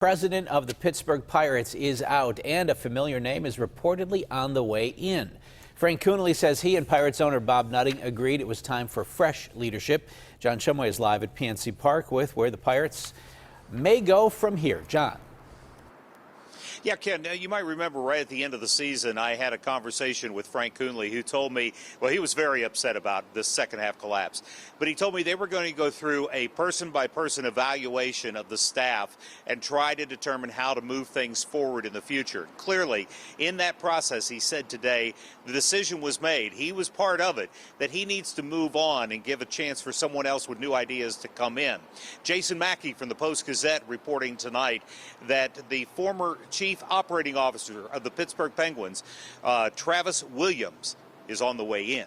President of the Pittsburgh Pirates is out, and a familiar name is reportedly on the way in. Frank Coonelly says he and Pirates owner Bob Nutting agreed it was time for fresh leadership. John Shumway is live at PNC Park with where the Pirates may go from here. John. Yeah, Ken, you might remember right at the end of the season, I had a conversation with Frank Coonelly, who told me, well, he was very upset about this second half collapse. But he told me they were going to go through a person-by-person evaluation of the staff and try to determine how to move things forward in the future. Clearly, in that process, he said today, the decision was made. He was part of it, that he needs to move on and give a chance for someone else with new ideas to come in. Jason Mackey from the Post-Gazette reporting tonight that the former Chief Operating Officer of the Pittsburgh Penguins, Travis Williams, is on the way in.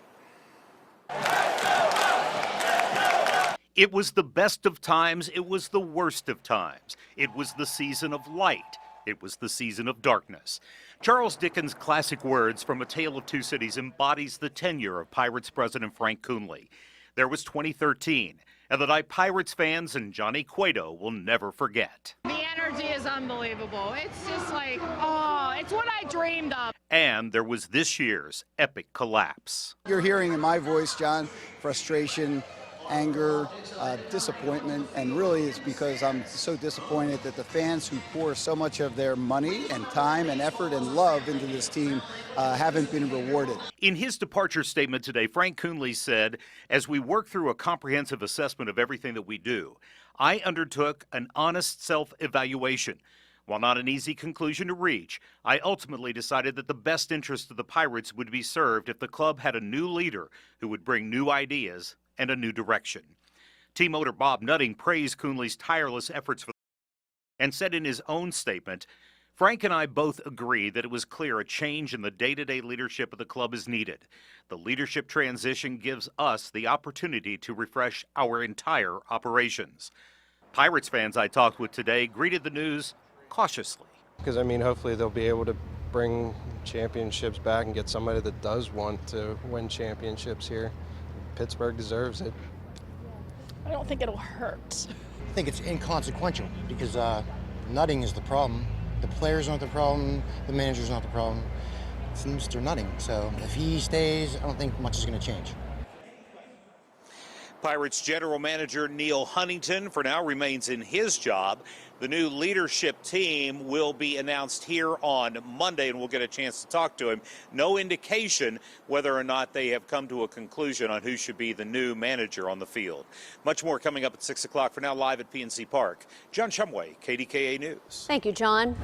It was the best of times. It was the worst of times. It was the season of light. It was the season of darkness. Charles Dickens' classic words from A Tale of Two Cities embodies the tenure of Pirates president Frank Coonelly. There was 2013, and the night Pirates fans and Johnny Cueto will never forget. The energy is unbelievable. It's just like, oh, it's what I dreamed of. And there was this year's epic collapse. You're hearing in my voice, John, frustration, anger, disappointment, and really it's because I'm so disappointed that the fans who pour so much of their money and time and effort and love into this team haven't been rewarded. In his departure statement today, Frank Coonelly said, as we work through a comprehensive assessment of everything that we do, I undertook an honest self-evaluation. While not an easy conclusion to reach, I ultimately decided that the best interest of the Pirates would be served if the club had a new leader who would bring new ideas and a new direction. Team owner Bob Nutting praised Coonelly's tireless efforts and said in his own statement, Frank and I both agree that it was clear a change in the day-to-day leadership of the club is needed. The leadership transition gives us the opportunity to refresh our entire operations. Pirates fans I talked with today greeted the news cautiously. Because, I mean, hopefully they'll be able to bring championships back and get somebody that does want to win championships here. Pittsburgh deserves it. I don't think it'll hurt. I think it's inconsequential because Nutting is the problem. The players aren't the problem. The manager's not the problem. It's Mr. Nutting. So if he stays, I don't think much is going to change. Pirates general manager Neil Huntington for now remains in his job. The new leadership team will be announced here on Monday, and we'll get a chance to talk to him. No indication whether or not they have come to a conclusion on who should be the new manager on the field. Much more coming up at 6 o'clock. For now, live at PNC Park, John Shumway, KDKA News. Thank you, John.